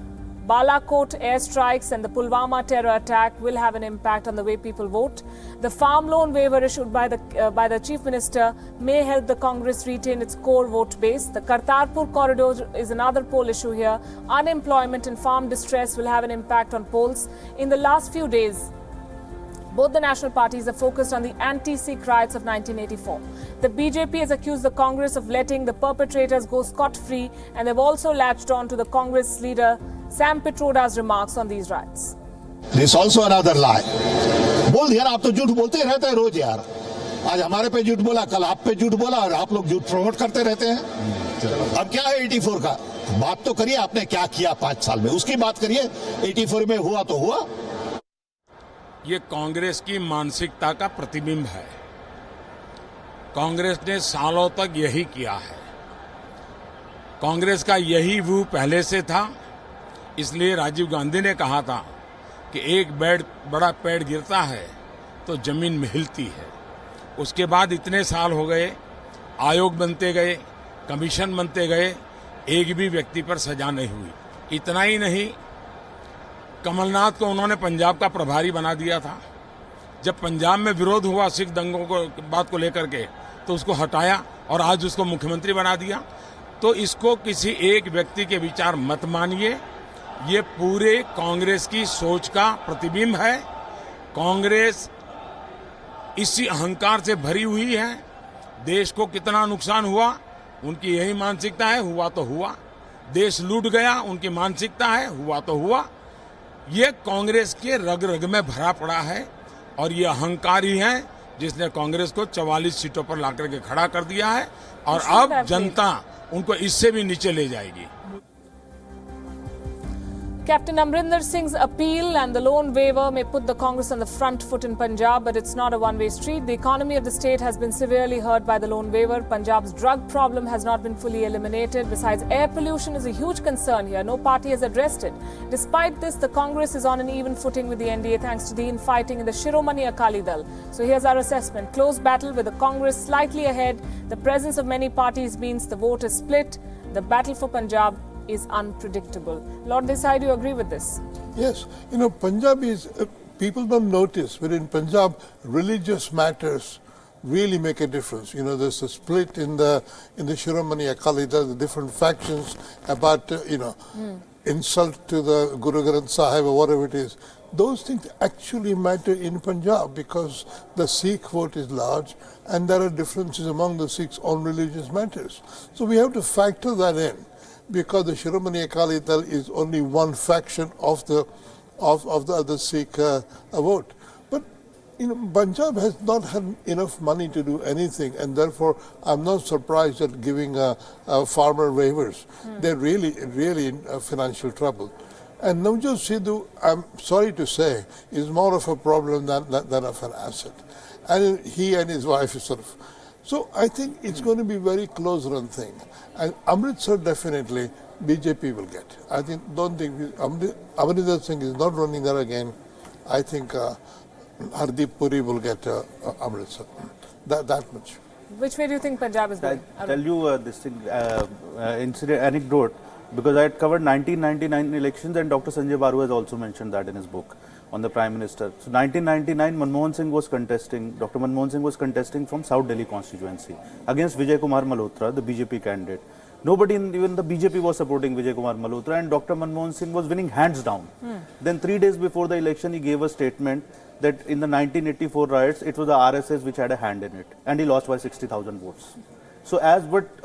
Balakot airstrikes and the Pulwama terror attack will have an impact on the way people vote. The farm loan waiver issued by the Chief Minister may help the Congress retain its core vote base. The Kartarpur corridor is another poll issue here. Unemployment and farm distress will have an impact on polls. In the last few days, both the national parties are focused on the anti-Sikh riots of 1984. The BJP has accused the Congress of letting the perpetrators go scot-free, and they've also latched on to the Congress leader Sam Pitroda's remarks on these riots. This also another lie. बोल दिया ना, आप तो झूठ बोलते रहते हैं रोज यार. आज हमारे पे झूठ बोला, कल आप पे झूठ बोला, और आप लोग झूठ प्रमोट करते रहते हैं. अब क्या है 84 का? बात तो करिए, आपने क्या किया 5 साल में, उसकी बात करिए. 84 में हुआ तो हुआ. ये कांग्रेस की मानसिकता का प्रतिबिंब है. कांग्रेस ने सालों तक यही किया है. कांग्रेस का यही व्यू पहले से था. इसलिए राजीव गांधी ने कहा था कि एक बड़ा पेड़ गिरता है तो जमीन में हिलती है. उसके बाद इतने साल हो गए, आयोग बनते गए, कमीशन बनते गए, एक भी व्यक्ति पर सजा नहीं हुई. इतना ही नहीं, कमलनाथ को उन्होंने पंजाब का प्रभारी बना दिया था. जब पंजाब में विरोध हुआ सिख दंगों को बात को लेकर के, तो उसको हटाया और आज उसको मुख्यमंत्री बना दिया. तो इसको किसी एक व्यक्ति के विचार मत मानिए. ये पूरे कांग्रेस की सोच का प्रतिबिंब है. कांग्रेस इसी अहंकार से भरी हुई है. देश को कितना नुकसान हुआ, उनकी यही मानसिकता है. हुआ तो हुआ. देश लूट गया, उनकी मानसिकता है. हुआ तो हुआ. ये कांग्रेस के रग रग में भरा पड़ा है, और ये अहंकार ही है जिसने कांग्रेस को 44 सीटों पर लाकर के खड़ा कर दिया है. और अब जनता उनको इससे भी नीचे ले जाएगी. Captain Amrinder Singh's appeal and the loan waiver may put the Congress on the front foot in Punjab, but it's not a one-way street. The economy of the state has been severely hurt by the loan waiver. Punjab's drug problem has not been fully eliminated. Besides, air pollution is a huge concern here. No party has addressed it. Despite this, the Congress is on an even footing with the NDA thanks to the infighting in the Shiromani Akali Dal. So here's our assessment. Close battle with the Congress slightly ahead. The presence of many parties means the vote is split. The battle for Punjab is unpredictable. Lord Desai, do you agree with this? Yes. Punjab is, people don't notice, but in Punjab, religious matters really make a difference. There's a split in the Shiromani Akali Dal, the different factions about, insult to the Guru Granth Sahib or whatever it is. Those things actually matter in Punjab because the Sikh vote is large and there are differences among the Sikhs on religious matters. So we have to factor that in, because the Shiromani Akali Dal is only one faction of the other Sikh vote. But Punjab has not had enough money to do anything, and therefore I'm not surprised at giving farmer waivers. They're really in financial trouble. And Navjot Sidhu, I'm sorry to say, is more of a problem than of an asset. And he and his wife is sort of. So I think it's going to be a very close run thing. And Amritsar definitely BJP will get. Don't think Amrinder Singh is not running there again. I think Hardeep Puri will get Amritsar. That much. Which way do you think Punjab is going? I'll tell you this thing, anecdote, because I had covered 1999 elections and Dr. Sanjay Baru has also mentioned that in his book on the Prime Minister. So 1999, Dr. Manmohan Singh was contesting from South Delhi constituency against Vijay Kumar Malhotra, the BJP candidate. Nobody, even the BJP, was supporting Vijay Kumar Malhotra, and Dr. Manmohan Singh was winning hands down. Then 3 days before the election, he gave a statement that in the 1984 riots, it was the RSS which had a hand in it, and he lost by 60,000 votes. So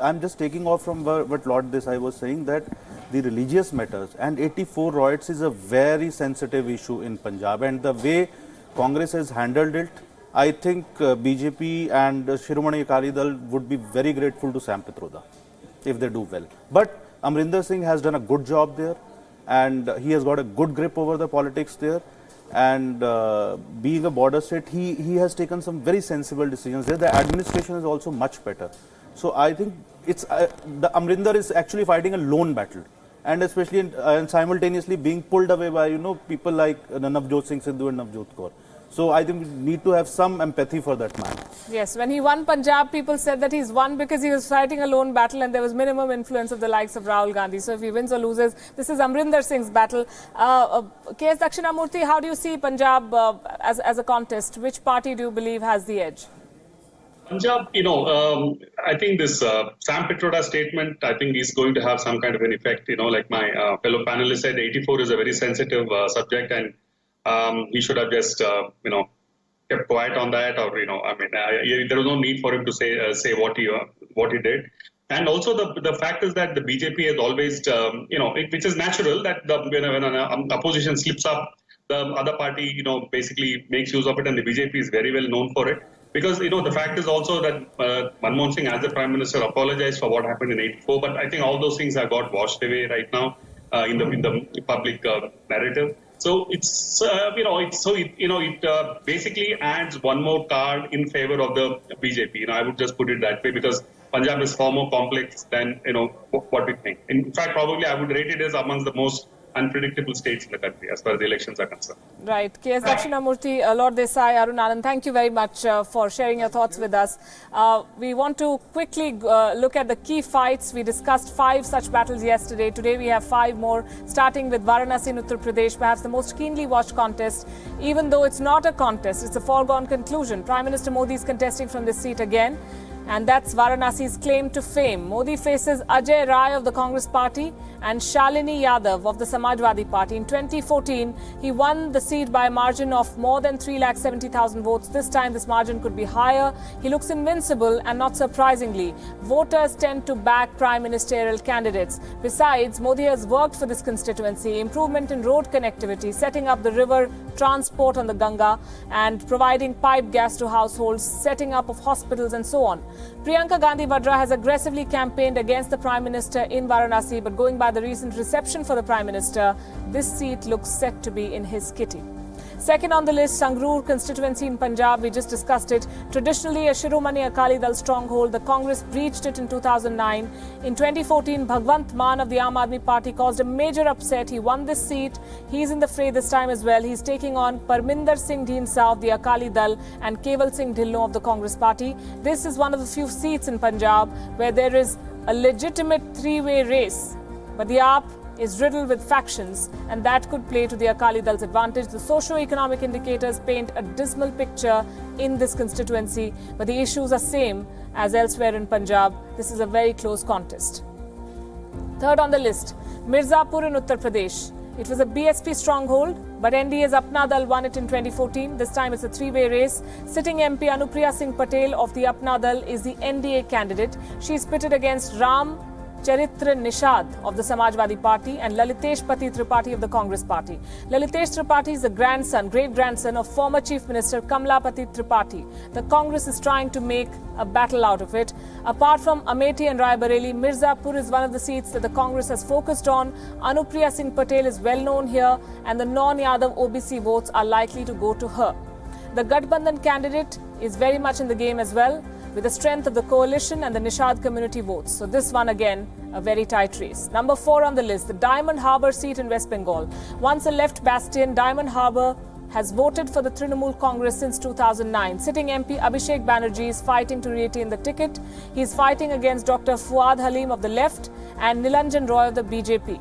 I'm just taking off from what Lord Desai was saying, that the religious matters and 84 riots is a very sensitive issue in Punjab, and the way Congress has handled it, I think BJP and Shiromani Akali Dal would be very grateful to Sam Pitroda if they do well. But Amrinder Singh has done a good job there, and he has got a good grip over the politics there. And being a border state, he has taken some very sensible decisions there. The administration is also much better. So I think it's the Amrinder is actually fighting a lone battle, and especially and simultaneously being pulled away by people like Navjot Singh Sidhu and Navjot Kaur. So I think we need to have some empathy for that man. Yes, when he won Punjab, people said that he's won because he was fighting a lone battle and there was minimum influence of the likes of Rahul Gandhi. So if he wins or loses, this is Amrinder Singh's battle. K.S. Dakshinamurthy, how do you see Punjab as a contest? Which party do you believe has the edge? Punjab, I think this Sam Pitroda statement, I think is going to have some kind of an effect. Like my fellow panelist said, 84 is a very sensitive subject, and he should have just, kept quiet on that, or there was no need for him to say what he did. And also the fact is that the BJP has always, which is natural that when an opposition slips up, the other party, basically makes use of it, and the BJP is very well known for it. Because, the fact is also that Manmohan Singh, as the Prime Minister, apologized for what happened in 84, but I think all those things have got washed away right now in the public narrative. So it's, it basically adds one more card in favor of the BJP. I would just put it that way, because Punjab is far more complex than, what we think. In fact, probably I would rate it as amongst the most unpredictable states in the country as far as the elections are concerned. Right. K.S. Dakshinamurthy, Lord Desai, Arun Anand, thank you very much for sharing your thoughts with us. We want to quickly look at the key fights. We discussed 5 such battles yesterday. Today we have 5 more, starting with Varanasi in Uttar Pradesh, perhaps the most keenly watched contest. Even though it's not a contest, it's a foregone conclusion. Prime Minister Modi is contesting from this seat again. And that's Varanasi's claim to fame. Modi faces Ajay Rai of the Congress Party and Shalini Yadav of the Samajwadi Party. In 2014, he won the seat by a margin of more than 370,000 votes. This time, this margin could be higher. He looks invincible, and not surprisingly, voters tend to back prime ministerial candidates. Besides, Modi has worked for this constituency, improvement in road connectivity, setting up the river transport on the Ganga, and providing pipe gas to households, setting up of hospitals, and so on. Priyanka Gandhi Vadra has aggressively campaigned against the Prime Minister in Varanasi, but going by the recent reception for the Prime Minister, this seat looks set to be in his kitty. Second on the list, Sangrur constituency in Punjab. We just discussed it. Traditionally a Shiromani Akali Dal stronghold, the Congress breached it in 2009. In 2014, Bhagwant Mann of the Aam Aadmi Party caused a major upset. He won this seat. He's in the fray this time as well. He's taking on Parminder Singh Dhinsa of the Akali Dal and Keval Singh Dhillon of the Congress Party. This is one of the few seats in Punjab where there is a legitimate three-way race. But the AAP is riddled with factions, and that could play to the Akali Dal's advantage. The socio-economic indicators paint a dismal picture in this constituency, but the issues are same as elsewhere in Punjab. This is a very close contest. Third on the list, Mirzapur in Uttar Pradesh. It was a BSP stronghold, but NDA's Apna Dal won it in 2014. This time it's a three-way race. Sitting MP Anupriya Singh Patel of the Apna Dal is the NDA candidate. She is pitted against Ram Charitra Nishad of the Samajwadi Party and Lalitesh Pati Tripathi of the Congress Party. Lalitesh Tripathi is the great-grandson of former Chief Minister Kamlapati Tripathi. The Congress is trying to make a battle out of it. Apart from Amethi and Raebareli, Mirzapur is one of the seats that the Congress has focused on. Anupriya Singh Patel is well known here, and the non-Yadav OBC votes are likely to go to her. The Gathbandhan candidate is very much in the game as well, with the strength of the coalition and the Nishad community votes. So this one again, a very tight race. Number 4 on the list, the Diamond Harbour seat in West Bengal. Once a left bastion, Diamond Harbour has voted for the Trinamool Congress since 2009. Sitting MP Abhishek Banerjee is fighting to retain the ticket. He is fighting against Dr. Fuad Halim of the left and Nilanjan Roy of the BJP.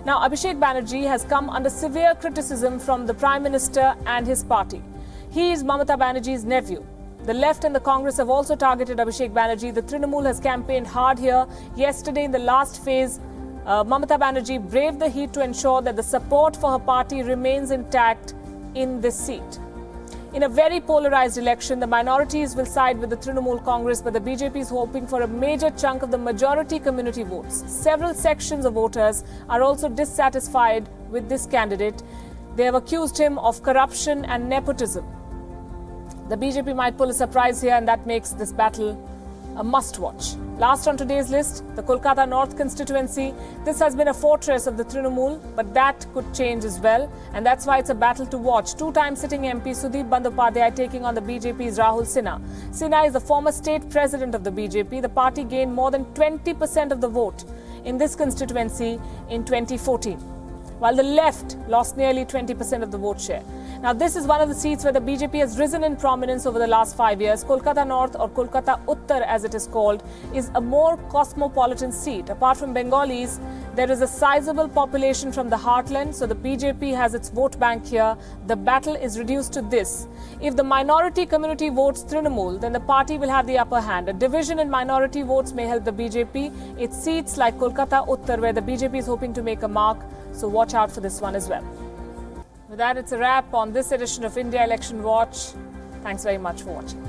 Now, Abhishek Banerjee has come under severe criticism from the Prime Minister and his party. He is Mamata Banerjee's nephew. The left and the Congress have also targeted Abhishek Banerjee. The Trinamool has campaigned hard here. Yesterday, in the last phase, Mamata Banerjee braved the heat to ensure that the support for her party remains intact in this seat. In a very polarized election, the minorities will side with the Trinamool Congress, but the BJP is hoping for a major chunk of the majority community votes. Several sections of voters are also dissatisfied with this candidate. They have accused him of corruption and nepotism. The BJP might pull a surprise here, and that makes this battle a must-watch. Last on today's list, the Kolkata North constituency. This has been a fortress of the Trinamool, but that could change as well, and that's why it's a battle to watch. Two-time sitting MP Sudeep Bandyopadhyay taking on the BJP's Rahul Sinha. Sinha is the former state president of the BJP. The party gained more than 20% of the vote in this constituency in 2014, while the left lost nearly 20% of the vote share. Now, this is one of the seats where the BJP has risen in prominence over the last 5 years. Kolkata North, or Kolkata Uttar as it is called, is a more cosmopolitan seat. Apart from Bengalis, there is a sizable population from the heartland, so the BJP has its vote bank here. The battle is reduced to this. If the minority community votes Trinamool, then the party will have the upper hand. A division in minority votes may help the BJP. It's seats like Kolkata Uttar where the BJP is hoping to make a mark, so watch out for this one as well. With that, it's a wrap on this edition of India Election Watch. Thanks very much for watching.